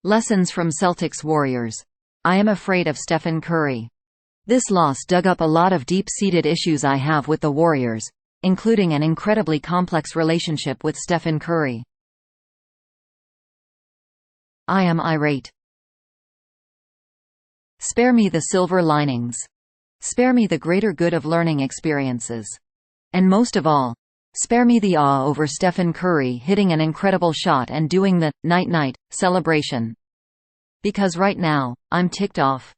Lessons from Celtics-Warriors. I am afraid of Stephen Curry. This loss dug up a lot of deep-seated issues I have with the Warriors, including an incredibly complex relationship with Stephen Curry. I am irate. Spare me the silver linings. Spare me the greater good of learning experiences. And most of all, spare me the awe over Stephen Curry hitting an incredible shot and doing the night-night celebration. Because right now, I'm ticked off.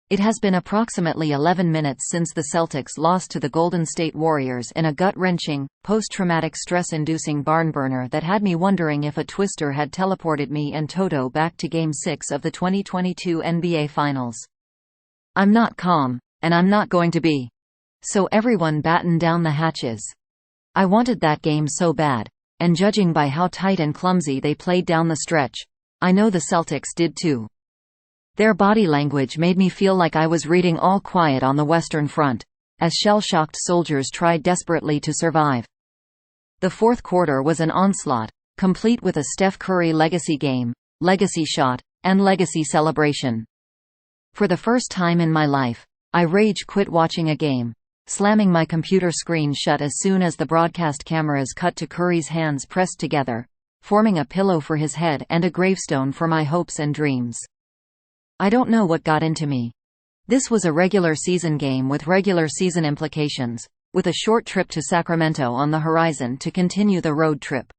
It has been approximately 11 minutes since the Celtics lost to the Golden State Warriors in a gut-wrenching, post-traumatic stress-inducing barn-burner that had me wondering if a twister had teleported me and Toto back to Game 6 of the 2022 NBA Finals. I'm not calm, and I'm not going to be. So everyone batten down the hatches. I wanted that game so bad, and judging by how tight and clumsy they played down the stretch, I know the Celtics did too. Their body language made me feel like I was reading All Quiet on the Western Front, as shell-shocked soldiers tried desperately to survive. The fourth quarter was an onslaught, complete with a Steph Curry legacy game, legacy shot, and legacy celebration. For the first time in my life, I rage quit watching a game, slamming my computer screen shut as soon as the broadcast cameras cut to Curry's hands pressed together, forming a pillow for his head and a gravestone for my hopes and dreams. I don't know what got into me. This was a regular season game with regular season implications, with a short trip to Sacramento on the horizon to continue the road trip.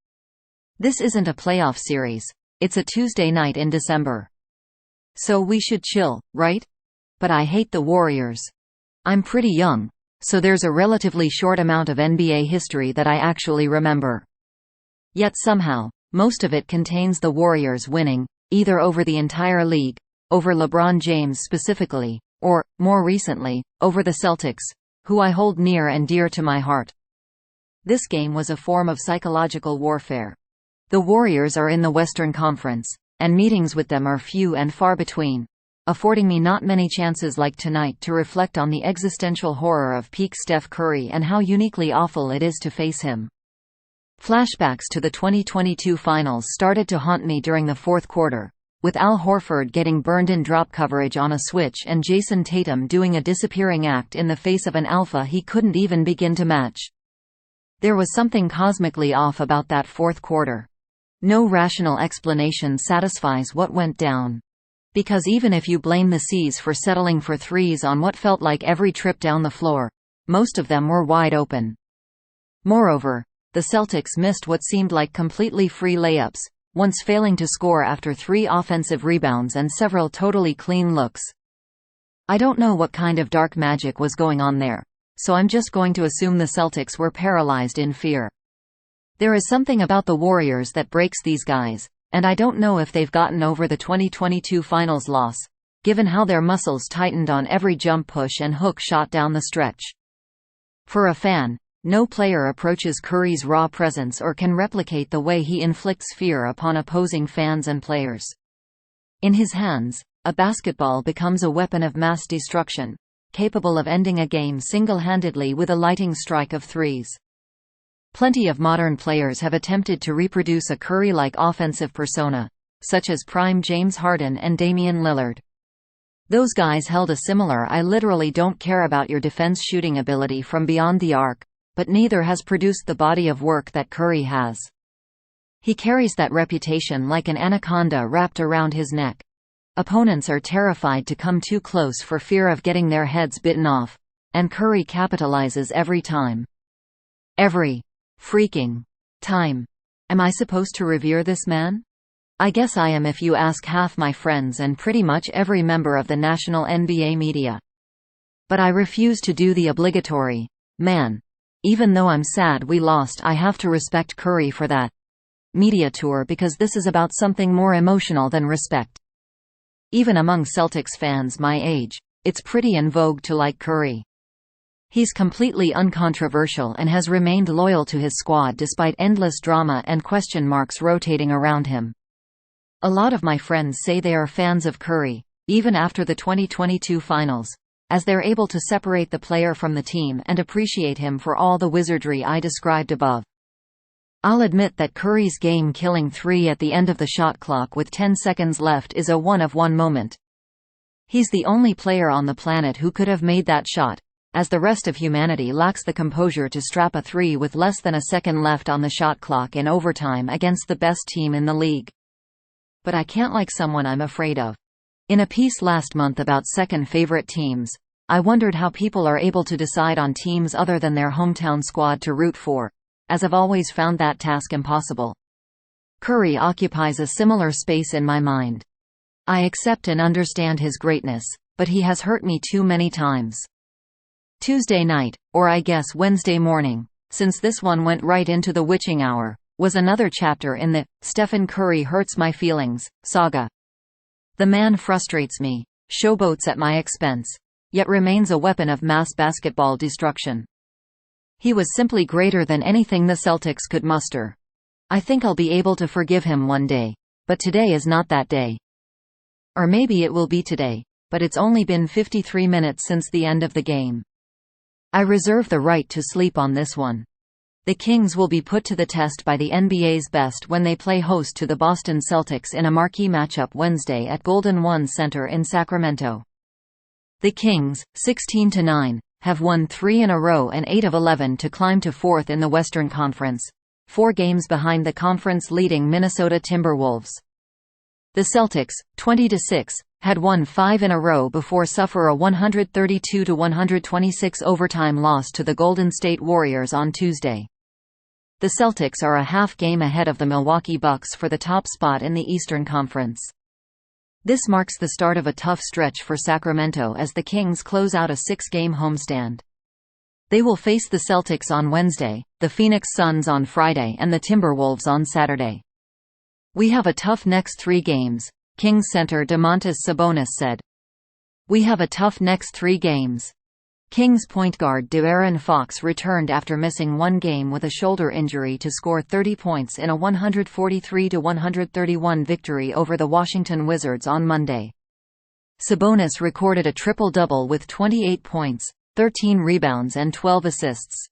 This isn't a playoff series, it's a Tuesday night in December. So we should chill, right? But I hate the Warriors. I'm pretty young, so there's a relatively short amount of NBA history that I actually remember. Yet somehow, most of it contains the Warriors winning, either over the entire league, over LeBron James specifically, or, more recently, over the Celtics, who I hold near and dear to my heart. This game was a form of psychological warfare. The Warriors are in the Western Conference, and meetings with them are few and far between, affording me not many chances like tonight to reflect on the existential horror of peak Steph Curry and how uniquely awful it is to face him. Flashbacks to the 2022 Finals started to haunt me during the fourth quarter, with Al Horford getting burned in drop coverage on a switch and Jason Tatum doing a disappearing act in the face of an alpha he couldn't even begin to match. There was something cosmically off about that fourth quarter. No rational explanation satisfies what went down. Because even if you blame the C's for settling for threes on what felt like every trip down the floor, most of them were wide open. Moreover, the Celtics missed what seemed like completely free layups, once failing to score after 3 offensive rebounds and several totally clean looks. I don't know what kind of dark magic was going on there, so I'm just going to assume the Celtics were paralyzed in fear. There is something about the Warriors that breaks these guys, and I don't know if they've gotten over the 2022 Finals loss, given how their muscles tightened on every jump push and hook shot down the stretch. For a fan, no player approaches Curry's raw presence or can replicate the way he inflicts fear upon opposing fans and players. In his hands, a basketball becomes a weapon of mass destruction, capable of ending a game single-handedly with a lightning strike of threes. Plenty of modern players have attempted to reproduce a Curry-like offensive persona, such as prime James Harden and Damian Lillard. Those guys held a similar "I literally don't care about your defense shooting ability from beyond the arc," but neither has produced the body of work that Curry has. He carries that reputation like an anaconda wrapped around his neck. Opponents are terrified to come too close for fear of getting their heads bitten off, and Curry capitalizes every time. Every freaking time. Am I supposed to revere this man? I guess I am if you ask half my friends and pretty much every member of the national NBA media. But I refuse to do the obligatory, man. Even though I'm sad we lost, I have to respect Curry for that media tour because this is about something more emotional than respect. Even among Celtics fans my age, it's pretty en vogue to like Curry. He's completely uncontroversial and has remained loyal to his squad despite endless drama and question marks rotating around him. A lot of my friends say they are fans of Curry, even after the 2022 Finals, as they're able to separate the player from the team and appreciate him for all the wizardry I described above. I'll admit that Curry's game-killing three at the end of the shot clock with 10 seconds left is a one-of-one moment. He's the only player on the planet who could have made that shot, as the rest of humanity lacks the composure to strap a three with less than a second left on the shot clock in overtime against the best team in the league. But I can't like someone I'm afraid of. In a piece last month about second-favorite teams, I wondered how people are able to decide on teams other than their hometown squad to root for, as I've always found that task impossible. Curry occupies a similar space in my mind. I accept and understand his greatness, but he has hurt me too many times. Tuesday night, or I guess Wednesday morning, since this one went right into the witching hour, was another chapter in the "Stephen Curry hurts my feelings" saga. The man frustrates me, showboats at my expense, yet remains a weapon of mass basketball destruction. He was simply greater than anything the Celtics could muster. I think I'll be able to forgive him one day, but today is not that day. Or maybe it will be today, but it's only been 53 minutes since the end of the game. I reserve the right to sleep on this one. The Kings will be put to the test by the NBA's best when they play host to the Boston Celtics in a marquee matchup Wednesday at Golden One Center in Sacramento. The Kings, 16-9, have won 3 in a row and 8 of 11 to climb to 4th in the Western Conference, 4 games behind the conference-leading Minnesota Timberwolves. The Celtics, 20-6, had won 5 in a row before suffer a 132-126 overtime loss to the Golden State Warriors on Tuesday. The Celtics are a half game ahead of the Milwaukee Bucks for the top spot in the Eastern Conference. This marks the start of a tough stretch for Sacramento as the Kings close out a 6-game homestand. They will face the Celtics on Wednesday, the Phoenix Suns on Friday and the Timberwolves on Saturday. "We have a tough next 3 games," Kings center Domantas Sabonis said. "We have a tough next 3 games." Kings point guard De'Aaron Fox returned after missing 1 game with a shoulder injury to score 30 points in a 143-131 victory over the Washington Wizards on Monday. Sabonis recorded a triple-double with 28 points, 13 rebounds and 12 assists.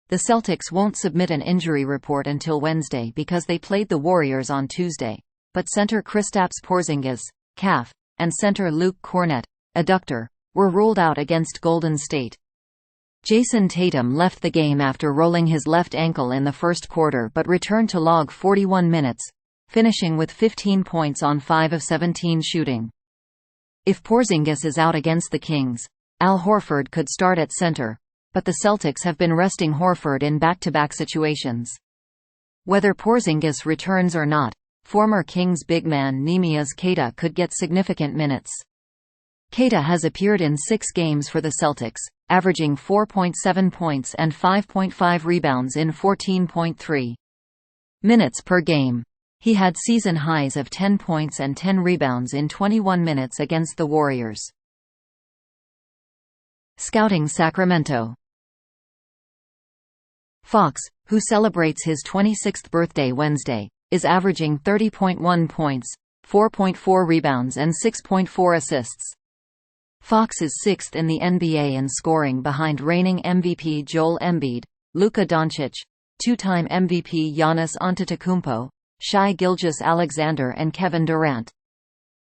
The Celtics won't submit an injury report until Wednesday because they played the Warriors on Tuesday, but center Kristaps Porzingis, calf, and center Luke Kornet, adductor, were ruled out against Golden State. Jason Tatum left the game after rolling his left ankle in the first quarter but returned to log 41 minutes, finishing with 15 points on 5 of 17 shooting. If Porzingis is out against the Kings, Al Horford could start at center, but the Celtics have been resting Horford in back-to-back situations. Whether Porzingis returns or not, former Kings big man Neemias Queta could get significant minutes. Queta has appeared in 6 games for the Celtics, averaging 4.7 points and 5.5 rebounds in 14.3 minutes per game. He had season highs of 10 points and 10 rebounds in 21 minutes against the Warriors. Scouting Sacramento. Fox, who celebrates his 26th birthday Wednesday, is averaging 30.1 points, 4.4 rebounds and 6.4 assists. Fox is 6th in the NBA in scoring behind reigning MVP Joel Embiid, Luka Doncic, 2-time MVP Giannis Antetokounmpo, Shai Gilgeous-Alexander and Kevin Durant.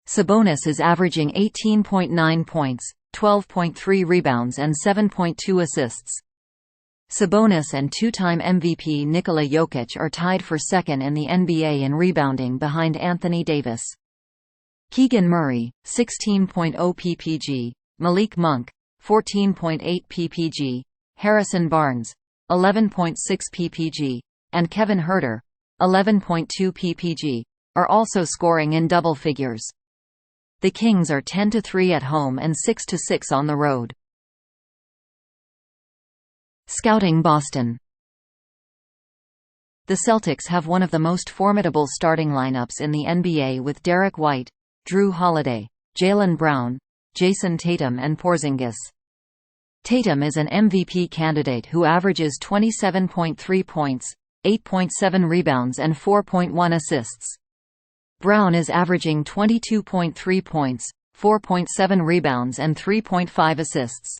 Sabonis is averaging 18.9 points, 12.3 rebounds and 7.2 assists. Sabonis and 2-time MVP Nikola Jokic are tied for 2nd in the NBA in rebounding behind Anthony Davis. Keegan Murray, 16.0 ppg, Malik Monk, 14.8 ppg, Harrison Barnes, 11.6 ppg, and Kevin Huerter, 11.2 ppg, are also scoring in double figures. The Kings are 10-3 at home and 6-6 on the road. Scouting Boston. The Celtics have one of the most formidable starting lineups in the NBA with Derek White, Drew Holiday, Jaylen Brown, Jason Tatum and Porzingis. Tatum is an MVP candidate who averages 27.3 points, 8.7 rebounds and 4.1 assists. Brown is averaging 22.3 points, 4.7 rebounds and 3.5 assists.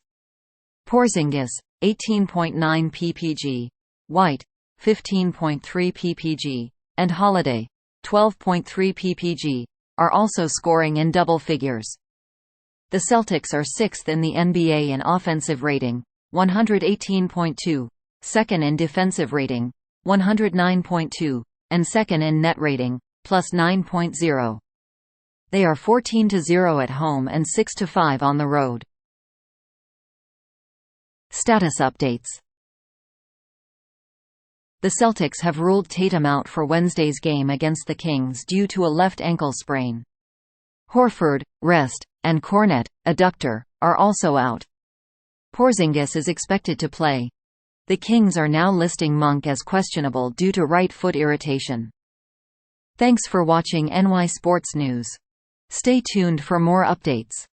Porzingis, 18.9 ppg. White, (15.3 ppg), and Holiday (12.3 ppg), are also scoring in double figures. The Celtics are 6th in the NBA in offensive rating, 118.2, 2nd in defensive rating, 109.2, and 2nd in net rating, +9.0. They are 14-0 at home and 6-5 on the road. Status updates. The Celtics have ruled Tatum out for Wednesday's game against the Kings due to a left ankle sprain. Horford, rest, and Cornet, adductor, are also out. Porzingis is expected to play. The Kings are now listing Monk as questionable due to right foot irritation. Thanks for watching NY Sports News. Stay tuned for more updates.